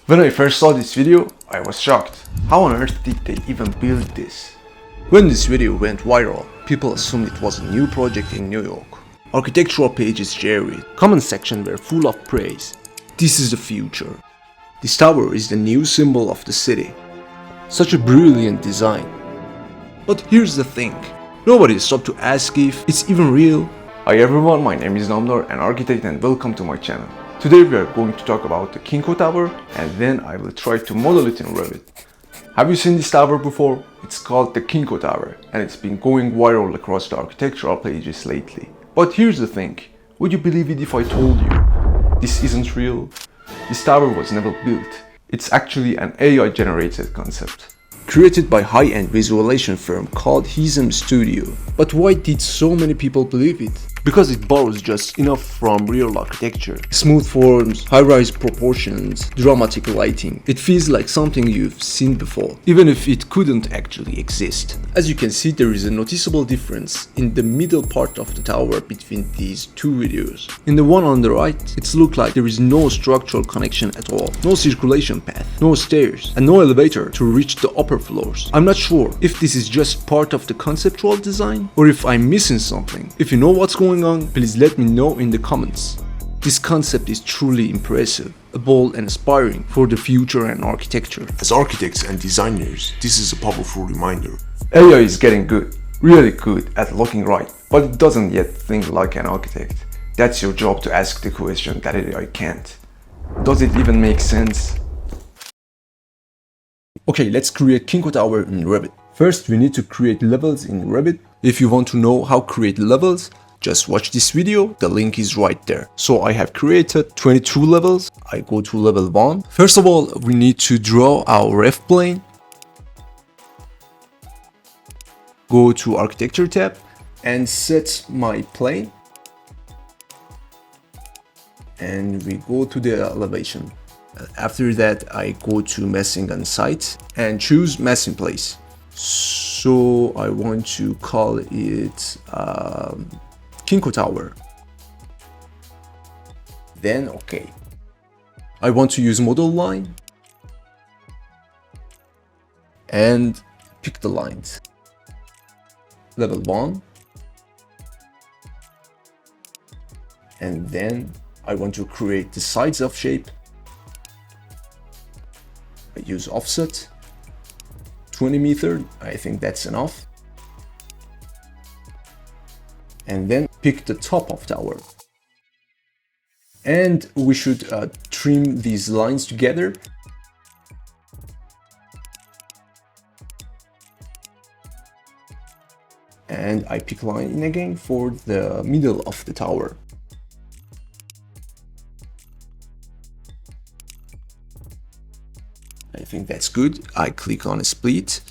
When I first saw this video, I was shocked. How on earth did they even build this? When this video went viral, people assumed it was a new project in New York. Architectural pages shared it, comment sections were full of praise. This is the future. This tower is the new symbol of the city. Such a brilliant design. But here's the thing, nobody stopped to ask if it's even real. Hi everyone, my name is Namdar, an architect, and welcome to my channel. Today we are going to talk about the Kinko Tower, and then I will try to model it in Revit. Have you seen this tower before? It's called the Kinko Tower, and it's been going viral across the architectural pages lately. But here's the thing, would you believe it if I told you this isn't real? This tower was never built. It's actually an AI generated concept, created by high-end visualization firm called HISM Studio. But why did so many people believe it? Because it borrows just enough from real architecture. Smooth forms, high-rise proportions, dramatic lighting. It feels like something you've seen before, even if it couldn't actually exist. As you can see, there is a noticeable difference in the middle part of the tower between these two videos. In the one on the right, it looks like there is no structural connection at all, no circulation path, no stairs, and no elevator to reach the upper floors. I'm not sure if this is just part of the conceptual design or if I'm missing something. If you know what's going on, please let me know in the comments. This concept is truly impressive, bold and inspiring for the future and architecture. As architects and designers, this is a powerful reminder. AI is getting good, really good at looking right, but it doesn't yet think like an architect. That's your job to ask the question that AI can't. Does it even make sense? Okay, let's create Kinko Tower in Revit. First, we need to create levels in Revit. If you want to know how to create levels, just watch this video, the link is right there. So I have created 22 levels. I go to level 1. First of all, we need to draw our ref plane. Go to architecture tab and set my plane. And we go to the elevation. After that, I go to massing on site and choose massing place. So I want to call it Kinko Tower. Then okay. I want to use model line and pick the lines. Level 1. And then I want to create the sides of shape. I use offset 20 meters, I think that's enough. And then pick the top of tower. And we should trim these lines together. And I pick line in again for the middle of the tower. I think that's good. I click on a split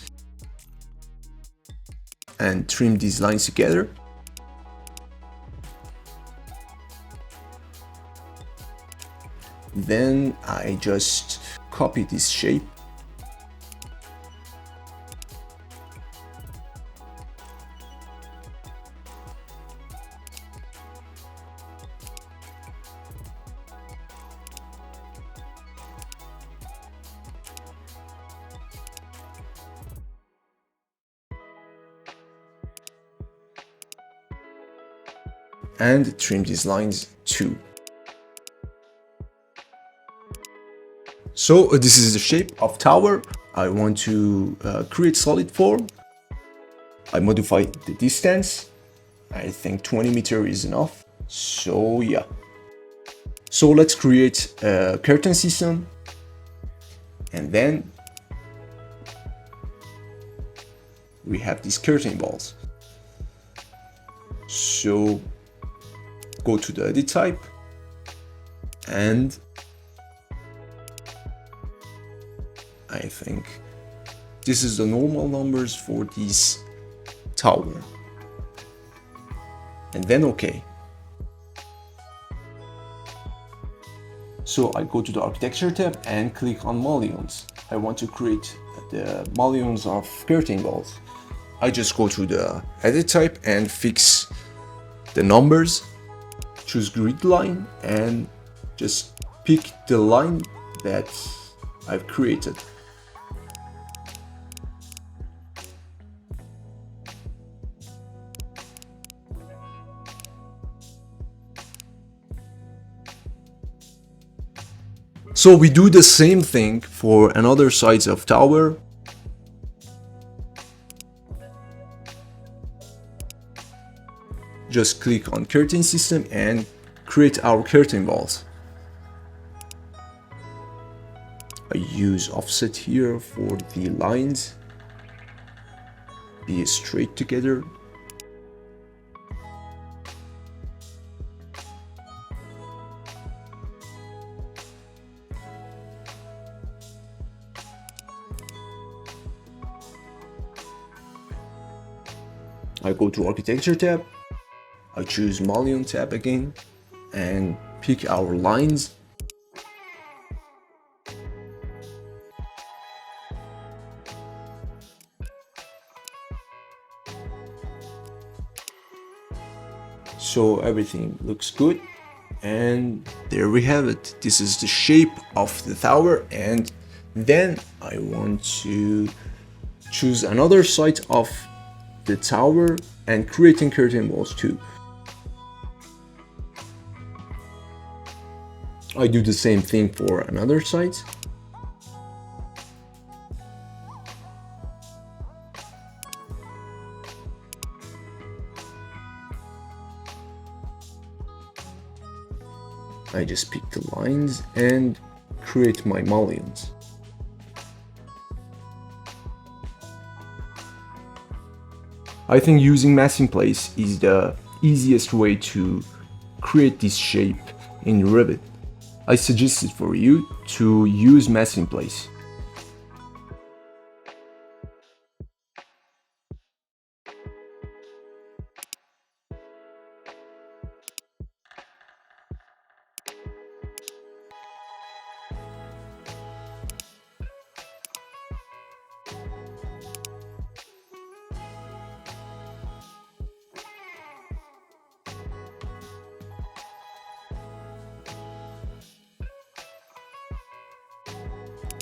and trim these lines together. Then I just copy this shape and trim these lines too. So this is the shape of tower. I want to create solid form. I modify the distance. I think 20 meters is enough. So yeah. So let's create a curtain system. And then we have these curtain balls. So go to the edit type and I think this is the normal numbers for this tower. And then okay. So I go to the architecture tab and click on mullions. I want to create the mullions of curtain balls. I just go to the edit type and fix the numbers, choose grid line and just pick the line that I've created. So we do the same thing for another sides of tower. Just click on curtain system and create our curtain walls. I use offset here for the lines be straight together. I go to architecture tab, I choose mullion tab again and pick our lines. So everything looks good, and there we have it. This is the shape of the tower, and then I want to choose another side of the tower and creating curtain walls too. I do the same thing for another side. I just pick the lines and create my mullions. I think using mask in place is the easiest way to create this shape in Revit. I suggest it for you to use mask in place.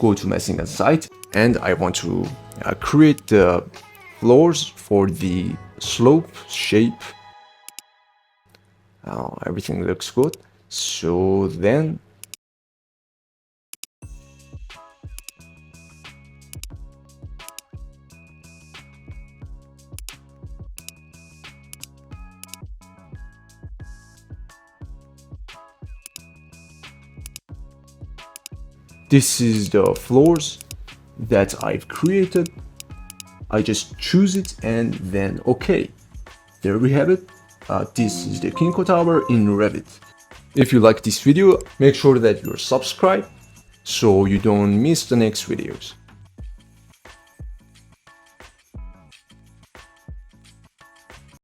Go to masking as site, and I want to create the floors for the slope shape. Everything looks good. So then this is the floors that I've created. I just choose it and then okay. There we have it. This is the Kinko Tower in Revit. If you like this video, make sure that you're subscribed so you don't miss the next videos.